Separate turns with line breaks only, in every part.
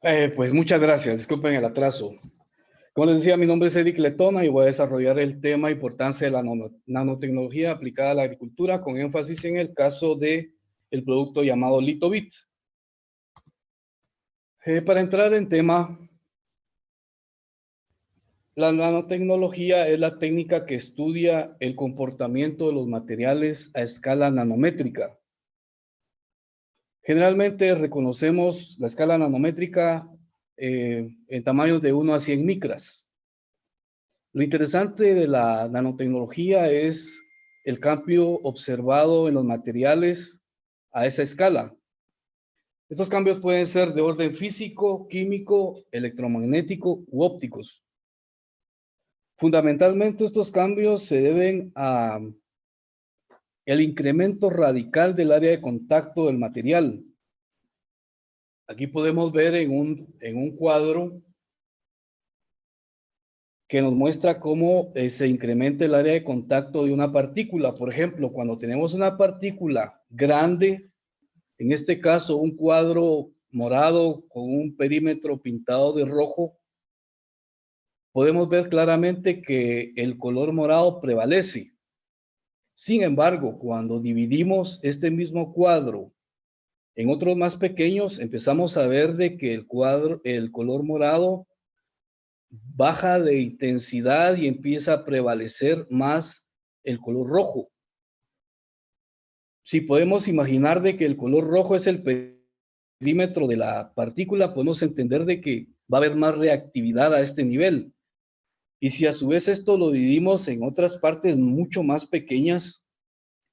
Pues muchas gracias, disculpen el atraso. Como les decía, mi nombre es Eric Letona y voy a desarrollar el tema importancia de la nanotecnología aplicada a la agricultura con énfasis en el caso de el producto llamado LitoBit. Para entrar en tema, la nanotecnología es la técnica que estudia el comportamiento de los materiales a escala nanométrica. Generalmente reconocemos la escala nanométrica en tamaños de 1 a 100 micras. Lo interesante de la nanotecnología es el cambio observado en los materiales a esa escala. Estos cambios pueden ser de orden físico, químico, electromagnético u ópticos. Fundamentalmente estos cambios se deben a el incremento radical del área de contacto del material. Aquí podemos ver en un cuadro que nos muestra cómo se incrementa el área de contacto de una partícula. Por ejemplo, cuando tenemos una partícula grande, en este caso un cuadro morado con un perímetro pintado de rojo, podemos ver claramente que el color morado prevalece. Sin embargo, cuando dividimos este mismo cuadro en otros más pequeños, empezamos a ver de que el color morado baja de intensidad y empieza a prevalecer más el color rojo. Si podemos imaginar de que el color rojo es el perímetro de la partícula, podemos entender de que va a haber más reactividad a este nivel. Y si a su vez esto lo dividimos en otras partes mucho más pequeñas,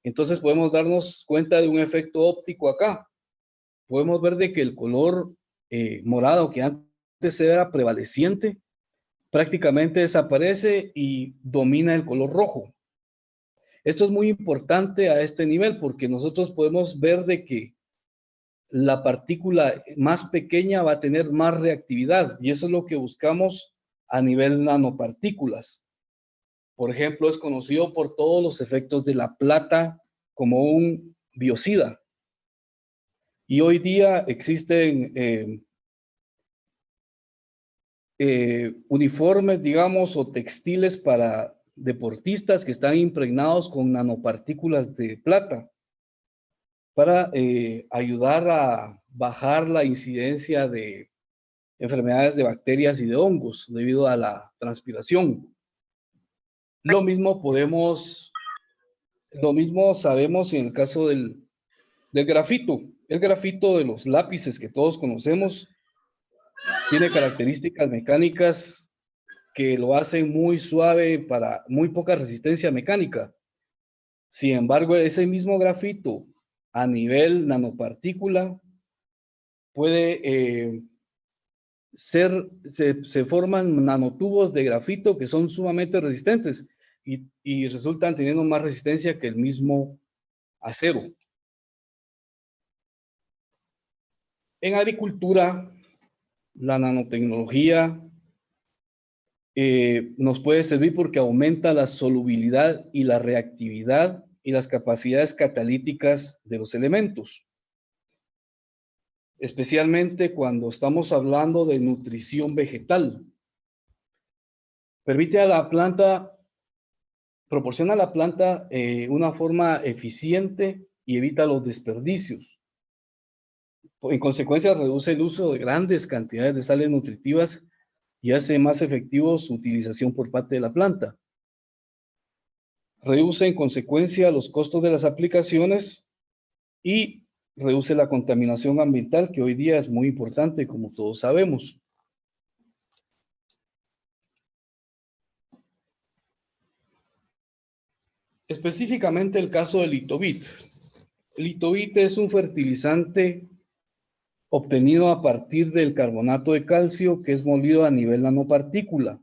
entonces podemos darnos cuenta de un efecto óptico acá. Podemos ver de que el color morado que antes era prevaleciente, prácticamente desaparece y domina el color rojo. Esto es muy importante a este nivel porque nosotros podemos ver de que la partícula más pequeña va a tener más reactividad y eso es lo que buscamos a nivel nanopartículas. Por ejemplo, es conocido por todos los efectos de la plata como un biocida. Y hoy día existen uniformes, digamos, o textiles para deportistas que están impregnados con nanopartículas de plata para ayudar a bajar la incidencia de enfermedades de bacterias y de hongos debido a la transpiración. Lo mismo sabemos en el caso del grafito. El grafito de los lápices que todos conocemos tiene características mecánicas que lo hacen muy suave para muy poca resistencia mecánica. Sin embargo, ese mismo grafito a nivel nanopartícula puede se forman nanotubos de grafito que son sumamente resistentes y resultan teniendo más resistencia que el mismo acero. En agricultura, la nanotecnología nos puede servir porque aumenta la solubilidad y la reactividad y las capacidades catalíticas de los elementos, especialmente cuando estamos hablando de nutrición vegetal. Permite a la planta, proporciona a la planta una forma eficiente y evita los desperdicios. En consecuencia, reduce el uso de grandes cantidades de sales nutritivas y hace más efectivo su utilización por parte de la planta. Reduce en consecuencia los costos de las aplicaciones y reduce la contaminación ambiental, que hoy día es muy importante, como todos sabemos. Específicamente el caso del litobit. El litobit es un fertilizante obtenido a partir del carbonato de calcio que es molido a nivel nanopartícula.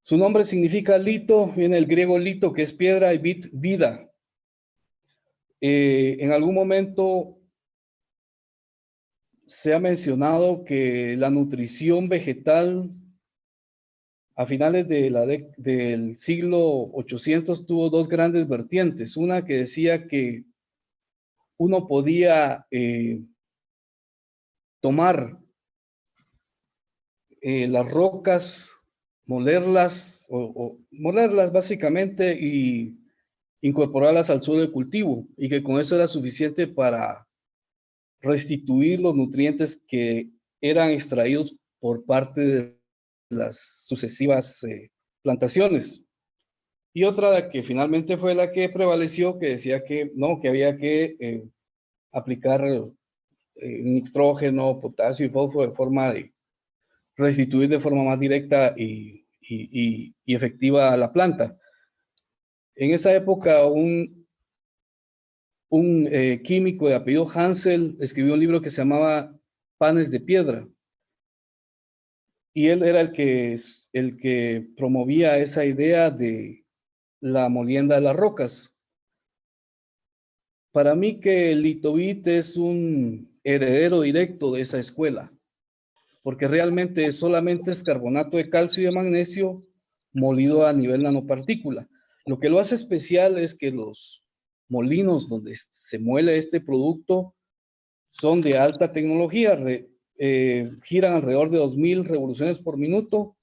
Su nombre significa lito, viene del griego lito, que es piedra, y bit, vida. En algún momento se ha mencionado que la nutrición vegetal a finales del siglo 800 tuvo dos grandes vertientes. Una que decía que uno podía tomar las rocas, molerlas, o molerlas básicamente y incorporarlas al suelo de cultivo, y que con eso era suficiente para restituir los nutrientes que eran extraídos por parte de las sucesivas plantaciones. Y otra que finalmente fue la que prevaleció, que decía que no, que había que aplicar nitrógeno, potasio y fósforo de forma de restituir de forma más directa y efectiva a la planta. En esa época, un químico de apellido Hansel escribió un libro que se llamaba Panes de Piedra. Y él era el que promovía esa idea de la molienda de las rocas. Para mí que el Litovit es un heredero directo de esa escuela, porque realmente solamente es carbonato de calcio y de magnesio molido a nivel nanopartícula. Lo que lo hace especial es que los molinos donde se muele este producto son de alta tecnología, giran alrededor de 2000 revoluciones por minuto,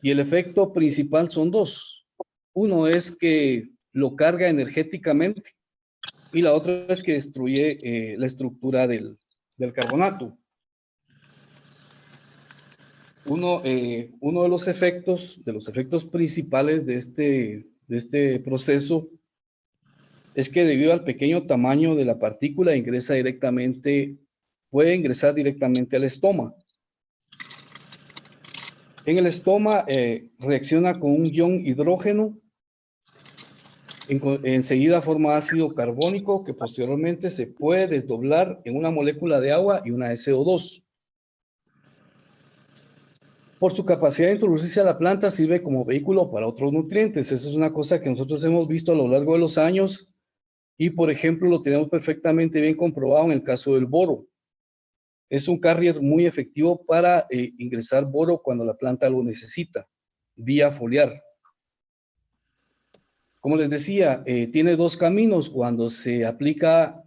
y el efecto principal son dos. Uno es que lo carga energéticamente y la otra es que destruye la estructura del carbonato. Uno de los efectos principales de este proceso es que debido al pequeño tamaño de la partícula puede ingresar directamente al estoma. En el estoma reacciona con un ion hidrógeno, enseguida forma ácido carbónico que posteriormente se puede desdoblar en una molécula de agua y una de CO2. Por su capacidad de introducirse a la planta sirve como vehículo para otros nutrientes. Eso es una cosa que nosotros hemos visto a lo largo de los años y, por ejemplo, lo tenemos perfectamente bien comprobado en el caso del boro. Es un carrier muy efectivo para ingresar boro cuando la planta lo necesita, vía foliar. Como les decía, tiene dos caminos cuando se aplica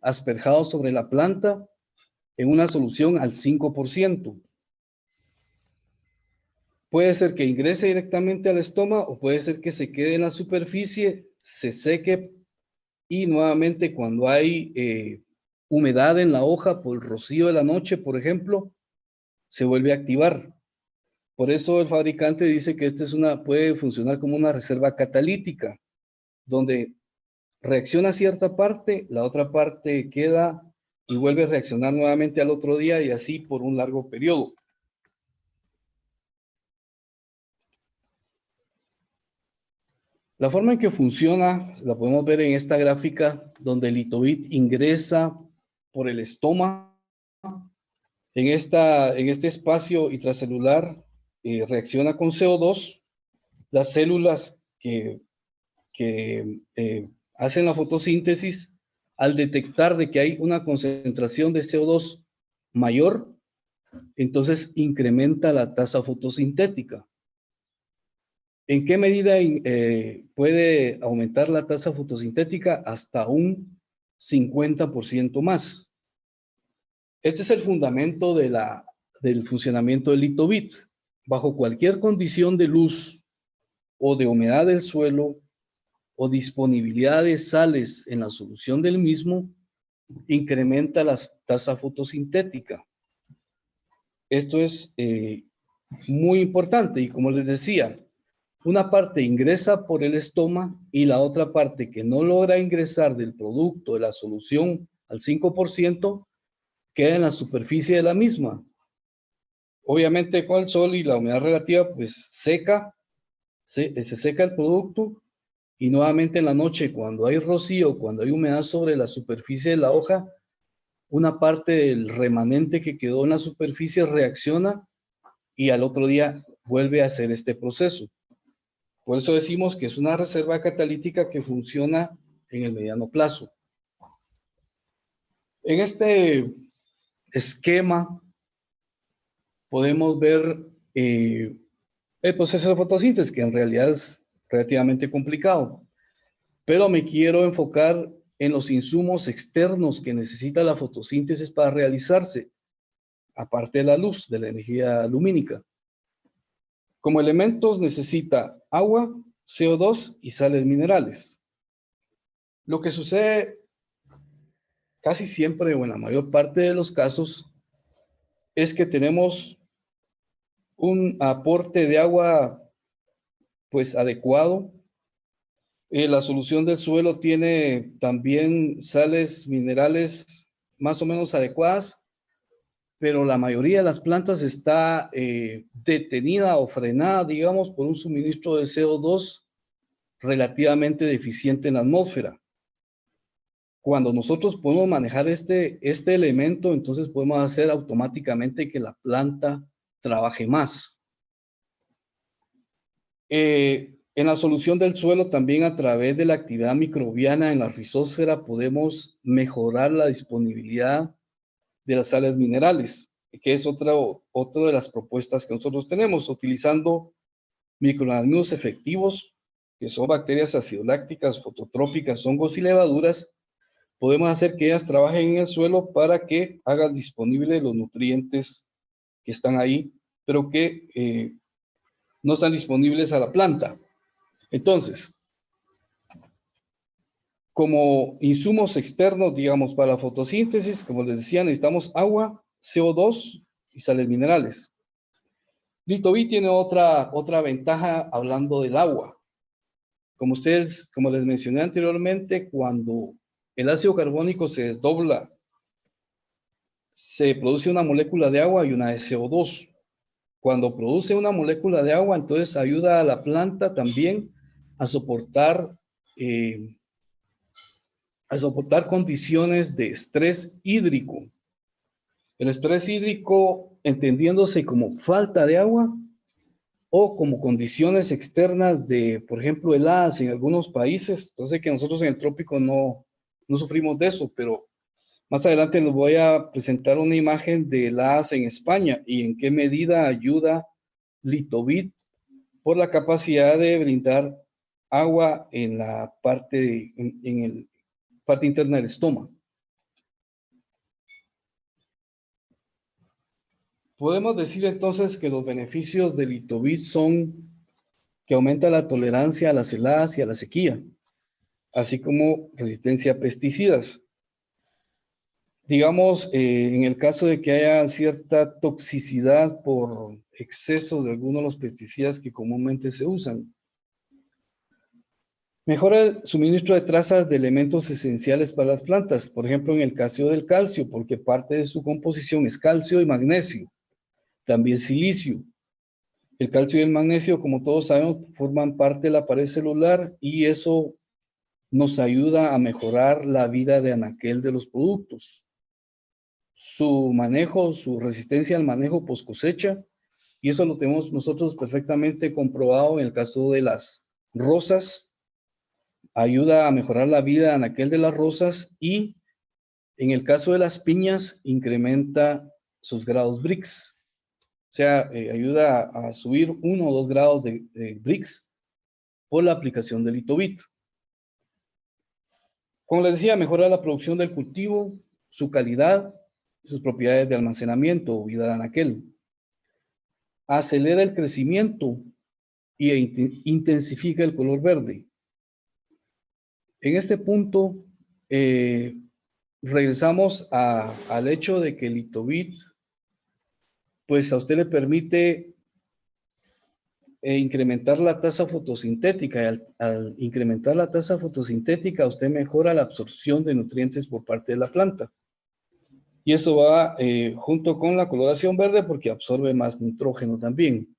asperjado sobre la planta en una solución al 5%. Puede ser que ingrese directamente al estómago o puede ser que se quede en la superficie, se seque y nuevamente cuando hay humedad en la hoja por el rocío de la noche, por ejemplo, se vuelve a activar. Por eso el fabricante dice que puede funcionar como una reserva catalítica, donde reacciona cierta parte, la otra parte queda y vuelve a reaccionar nuevamente al otro día y así por un largo periodo. La forma en que funciona la podemos ver en esta gráfica donde el Litovit ingresa por el estómago. En este espacio intracelular reacciona con CO2. Las células que hacen la fotosíntesis, al detectar de que hay una concentración de CO2 mayor, entonces incrementa la tasa fotosintética. ¿En qué medida puede aumentar la tasa fotosintética? Hasta un 50% más. Este es el fundamento del funcionamiento del Litovit. Bajo cualquier condición de luz o de humedad del suelo o disponibilidad de sales en la solución del mismo, incrementa la tasa fotosintética. Esto es muy importante y como les decía, una parte ingresa por el estómago y la otra parte que no logra ingresar del producto de la solución al 5% queda en la superficie de la misma. Obviamente con el sol y la humedad relativa pues se seca el producto y nuevamente en la noche cuando hay rocío, cuando hay humedad sobre la superficie de la hoja, una parte del remanente que quedó en la superficie reacciona y al otro día vuelve a hacer este proceso. Por eso decimos que es una reserva catalítica que funciona en el mediano plazo. En este esquema podemos ver el proceso de fotosíntesis, que en realidad es relativamente complicado. Pero me quiero enfocar en los insumos externos que necesita la fotosíntesis para realizarse. aparte de la luz, de la energía lumínica. Como elementos necesita agua, CO2 y sales minerales. Lo que sucede casi siempre o en la mayor parte de los casos es que tenemos un aporte de agua pues adecuado. La solución del suelo tiene también sales minerales más o menos adecuadas, pero la mayoría de las plantas está detenida o frenada, digamos, por un suministro de CO2 relativamente deficiente en la atmósfera. Cuando nosotros podemos manejar este elemento, entonces podemos hacer automáticamente que la planta trabaje más. En la solución del suelo, también a través de la actividad microbiana en la rizósfera, podemos mejorar la disponibilidad de las sales minerales, que es otra de las propuestas que nosotros tenemos, utilizando microorganismos efectivos, que son bacterias acidolácticas, fototrópicas, hongos y levaduras. Podemos hacer que ellas trabajen en el suelo para que hagan disponibles los nutrientes que están ahí, pero que no están disponibles a la planta. Entonces, como insumos externos, digamos, para la fotosíntesis, como les decía, necesitamos agua, CO2 y sales minerales. Litovit tiene otra ventaja hablando del agua. Como les mencioné anteriormente, cuando el ácido carbónico se desdobla, se produce una molécula de agua y una de CO2. Cuando produce una molécula de agua, entonces ayuda a la planta también a soportar condiciones de estrés hídrico. El estrés hídrico, entendiéndose como falta de agua o como condiciones externas de, por ejemplo, heladas en algunos países. Entonces, que nosotros en el trópico no sufrimos de eso, pero más adelante les voy a presentar una imagen de heladas en España y en qué medida ayuda Litovit por la capacidad de brindar agua en la parte, parte interna del estómago. Podemos decir entonces que los beneficios del Litovit son que aumenta la tolerancia a las heladas y a la sequía, así como resistencia a pesticidas. Digamos, en el caso de que haya cierta toxicidad por exceso de algunos de los pesticidas que comúnmente se usan. Mejora el suministro de trazas de elementos esenciales para las plantas, por ejemplo, en el caso del calcio, porque parte de su composición es calcio y magnesio, también silicio. El calcio y el magnesio, como todos sabemos, forman parte de la pared celular y eso nos ayuda a mejorar la vida de anaquel de los productos. Su manejo, su resistencia al manejo post cosecha, y eso lo tenemos nosotros perfectamente comprobado en el caso de las rosas. Ayuda a mejorar la vida de anaquel de las rosas y en el caso de las piñas incrementa sus grados Brix. O sea, ayuda a subir 1 o 2 grados de Brix por la aplicación del Litovit. Como les decía, mejora la producción del cultivo, su calidad, sus propiedades de almacenamiento o vida de anaquel. Acelera el crecimiento y intensifica el color verde. En este punto, regresamos al hecho de que el Litovit, pues a usted le permite incrementar la tasa fotosintética. Y al incrementar la tasa fotosintética, usted mejora la absorción de nutrientes por parte de la planta. Y eso va junto con la coloración verde porque absorbe más nitrógeno también.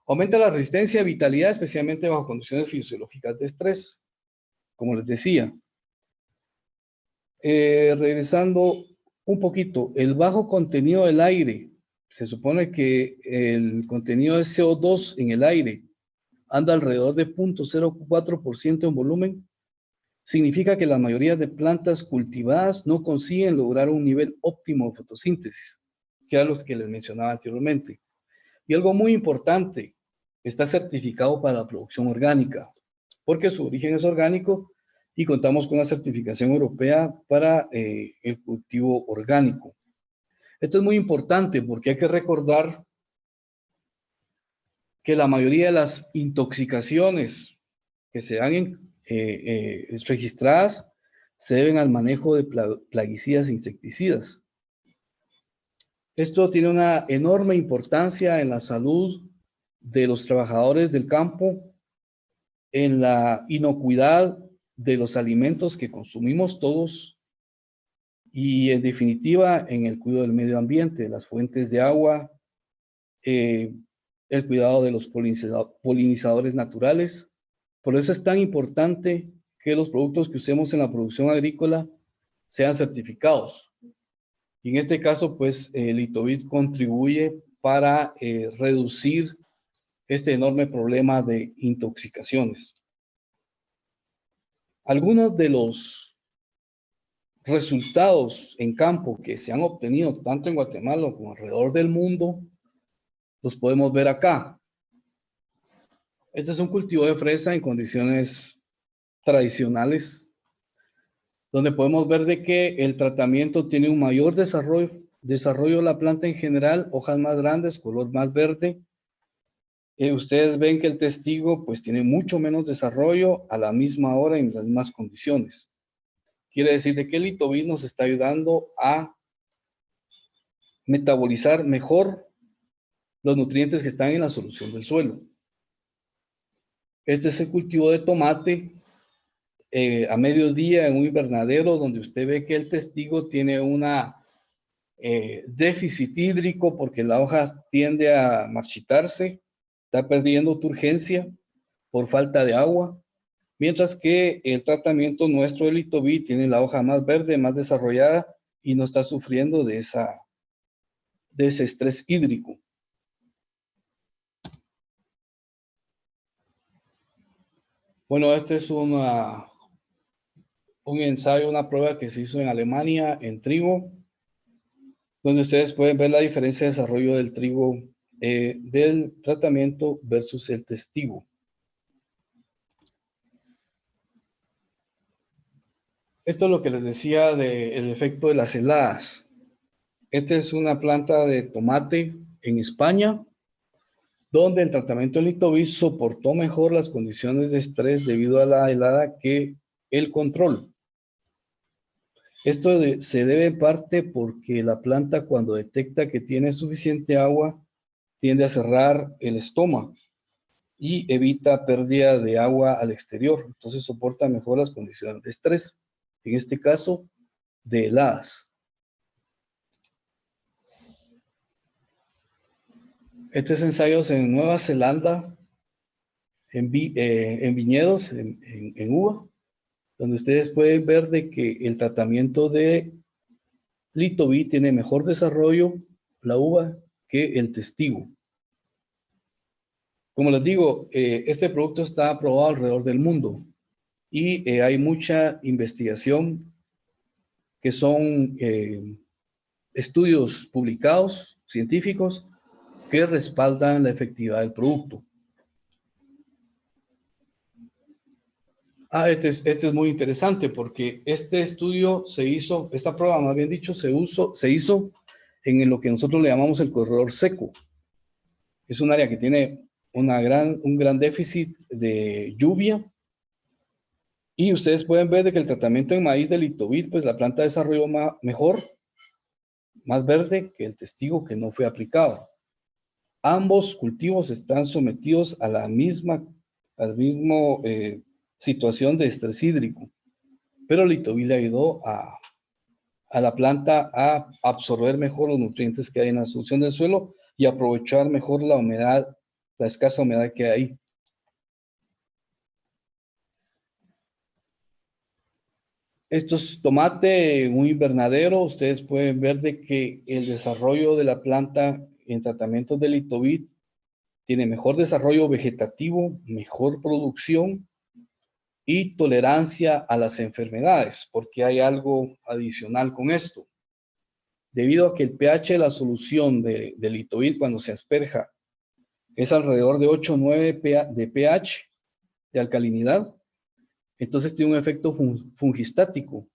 Aumenta la resistencia y vitalidad, especialmente bajo condiciones fisiológicas de estrés, como les decía. Regresando un poquito, el bajo contenido del aire. Se supone que el contenido de CO2 en el aire anda alrededor de 0.04% en volumen. Significa que la mayoría de plantas cultivadas no consiguen lograr un nivel óptimo de fotosíntesis, que era lo que les mencionaba anteriormente. Y algo muy importante, está certificado para la producción orgánica, porque su origen es orgánico y contamos con una certificación europea para el cultivo orgánico. Esto es muy importante porque hay que recordar que la mayoría de las intoxicaciones que se dan registradas se deben al manejo de plaguicidas e insecticidas. Esto tiene una enorme importancia en la salud de los trabajadores del campo, en la inocuidad de los alimentos que consumimos todos y en definitiva en el cuidado del medio ambiente, las fuentes de agua, el cuidado de los polinizadores naturales. Por eso es tan importante que los productos que usemos en la producción agrícola sean certificados. Y en este caso, pues, Litovit contribuye para reducir este enorme problema de intoxicaciones. Algunos de los resultados en campo que se han obtenido tanto en Guatemala como alrededor del mundo, los podemos ver acá. Este es un cultivo de fresa en condiciones tradicionales, donde podemos ver de que el tratamiento tiene un mayor desarrollo de la planta en general, hojas más grandes, color más verde. Ustedes ven que el testigo pues tiene mucho menos desarrollo a la misma hora en las mismas condiciones. Quiere decir de que el Litovit nos está ayudando a metabolizar mejor los nutrientes que están en la solución del suelo. Este es el cultivo de tomate a mediodía en un invernadero donde usted ve que el testigo tiene una déficit hídrico porque la hoja tiende a marchitarse, está perdiendo turgencia por falta de agua, mientras que el tratamiento nuestro del Litovit tiene la hoja más verde, más desarrollada y no está sufriendo de ese estrés hídrico. Bueno, este es un ensayo, una prueba que se hizo en Alemania en trigo, donde ustedes pueden ver la diferencia de desarrollo del trigo del tratamiento versus el testigo. Esto es lo que les decía del efecto de las heladas. Esta es una planta de tomate en España, donde el tratamiento del Litovit soportó mejor las condiciones de estrés debido a la helada que el control. Esto se debe en parte porque la planta, cuando detecta que tiene suficiente agua, tiende a cerrar el estómago y evita pérdida de agua al exterior. Entonces soporta mejor las condiciones de estrés, en este caso de heladas. Este es ensayos en Nueva Zelanda, en viñedos, en uva, donde ustedes pueden ver de que el tratamiento de Litovit tiene mejor desarrollo la uva que el testigo. Como les digo, este producto está aprobado alrededor del mundo y hay mucha investigación que son estudios publicados, científicos, que respaldan la efectividad del producto. Este es muy interesante porque este estudio se hizo, esta prueba más bien dicho, se hizo en lo que nosotros le llamamos el corredor seco. Es un área que tiene un gran déficit de lluvia. Y ustedes pueden ver de que el tratamiento en maíz de Litovit, pues la planta desarrolló mejor, más verde que el testigo que no fue aplicado. Ambos cultivos están sometidos a la misma situación de estrés hídrico, pero Litovit le ayudó a la planta a absorber mejor los nutrientes que hay en la solución del suelo y aprovechar mejor la humedad, la escasa humedad que hay. Esto es tomate en un invernadero. Ustedes pueden ver de que el desarrollo de la planta en tratamientos de Litovit tiene mejor desarrollo vegetativo, mejor producción y tolerancia a las enfermedades, porque hay algo adicional con esto. Debido a que el pH de la solución de Litovit cuando se asperja es alrededor de 8 o 9 de pH de alcalinidad, entonces tiene un efecto fungistático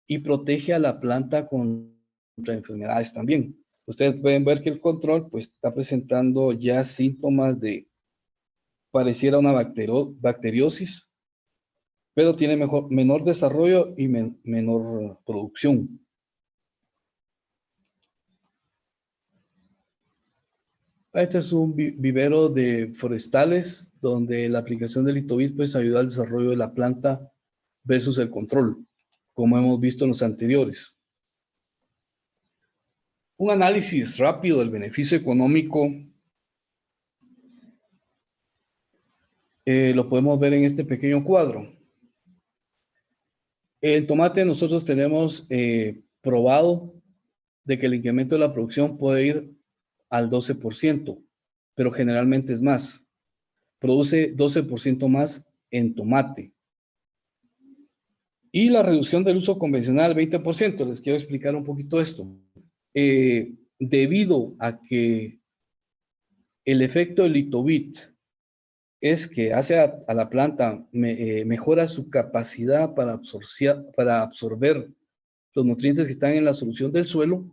y protege a la planta contra enfermedades también. Ustedes pueden ver que el control pues está presentando ya síntomas de pareciera una bacteriosis, pero tiene menor desarrollo y menor producción. Este es un vivero de forestales donde la aplicación del Litovit pues ayuda al desarrollo de la planta versus el control, como hemos visto en los anteriores. Un análisis rápido del beneficio económico lo podemos ver en este pequeño cuadro. El tomate nosotros tenemos probado de que el incremento de la producción puede ir al 12%, pero generalmente es más. Produce 12% más en tomate. Y la reducción del uso convencional, 20%. Les quiero explicar un poquito esto. Debido a que el efecto del Litovit es que hace a la planta, mejora su capacidad para absorber los nutrientes que están en la solución del suelo.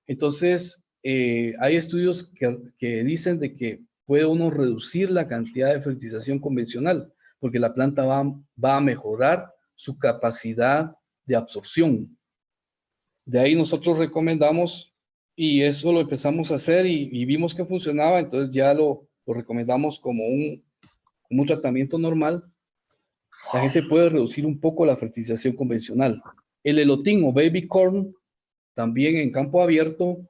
Entonces, hay estudios que dicen de que puede uno reducir la cantidad de fertilización convencional, porque la planta va a mejorar su capacidad de absorción. De ahí nosotros recomendamos, y eso lo empezamos a hacer y vimos que funcionaba, entonces ya lo recomendamos como un tratamiento normal. La gente puede reducir un poco la fertilización convencional. El elotín o baby corn, también en campo abierto,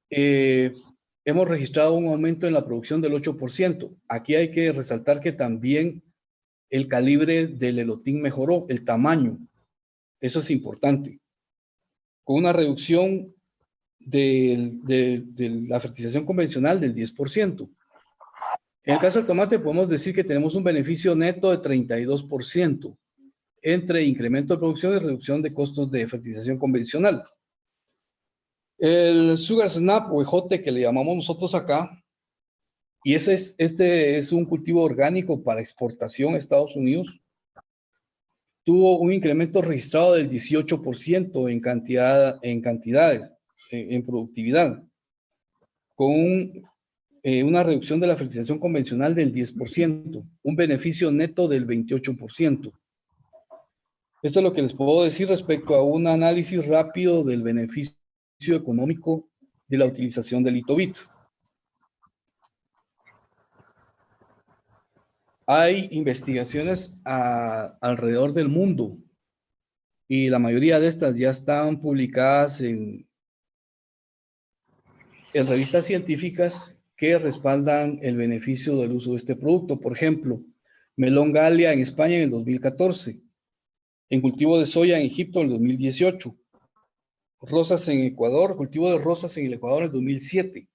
hemos registrado un aumento en la producción del 8%. Aquí hay que resaltar que también el calibre del elotín mejoró, el tamaño. Eso es importante. Con una reducción de la fertilización convencional del 10%. En el caso del tomate podemos decir que tenemos un beneficio neto de 32% entre incremento de producción y reducción de costos de fertilización convencional. El Sugar Snap o ejote que le llamamos nosotros acá, y este es un cultivo orgánico para exportación a Estados Unidos, tuvo un incremento registrado del 18% en productividad, con una reducción de la fertilización convencional del 10%, un beneficio neto del 28%. Esto es lo que les puedo decir respecto a un análisis rápido del beneficio económico de la utilización del Litovit. Hay investigaciones alrededor del mundo y la mayoría de estas ya están publicadas en revistas científicas que respaldan el beneficio del uso de este producto. Por ejemplo, melón Galia en España en el 2014, en cultivo de soya en Egipto en el 2018, rosas en Ecuador, cultivo de rosas en el Ecuador en el 2007,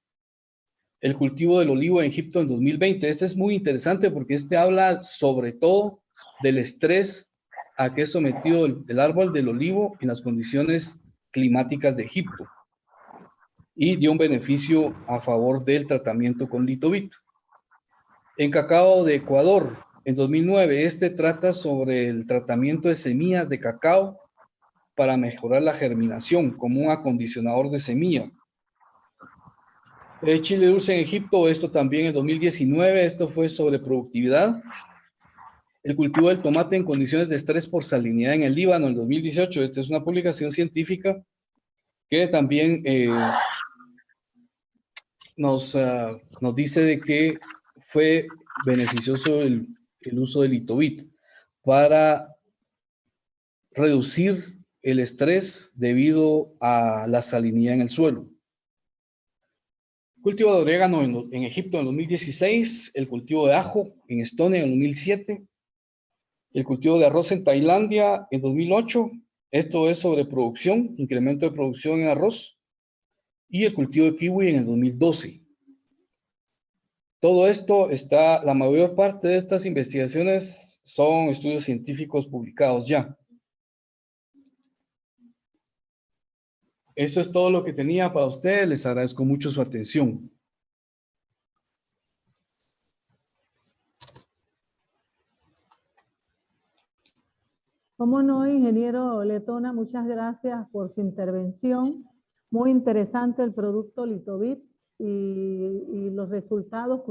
el cultivo del olivo en Egipto en 2020. Este es muy interesante porque este habla sobre todo del estrés a que es sometido el árbol del olivo en las condiciones climáticas de Egipto y dio un beneficio a favor del tratamiento con Litovit. En cacao de Ecuador, en 2009, este trata sobre el tratamiento de semillas de cacao para mejorar la germinación como un acondicionador de semilla. Chile dulce en Egipto, esto también en 2019, esto fue sobre productividad. El cultivo del tomate en condiciones de estrés por salinidad en el Líbano en 2018, esta es una publicación científica que también nos dice de que fue beneficioso el uso del Litovit para reducir el estrés debido a la salinidad en el suelo. Cultivo de orégano en Egipto en 2016, el cultivo de ajo en Estonia en 2007, el cultivo de arroz en Tailandia en 2008, esto es sobre producción, incremento de producción en arroz, y el cultivo de kiwi en el 2012. Todo esto está, la mayor parte de estas investigaciones son estudios científicos publicados ya. Esto es todo lo que tenía para ustedes. Les agradezco mucho su atención.
Cómo no, ingeniero Letona, muchas gracias por su intervención. Muy interesante el producto Litovit y los resultados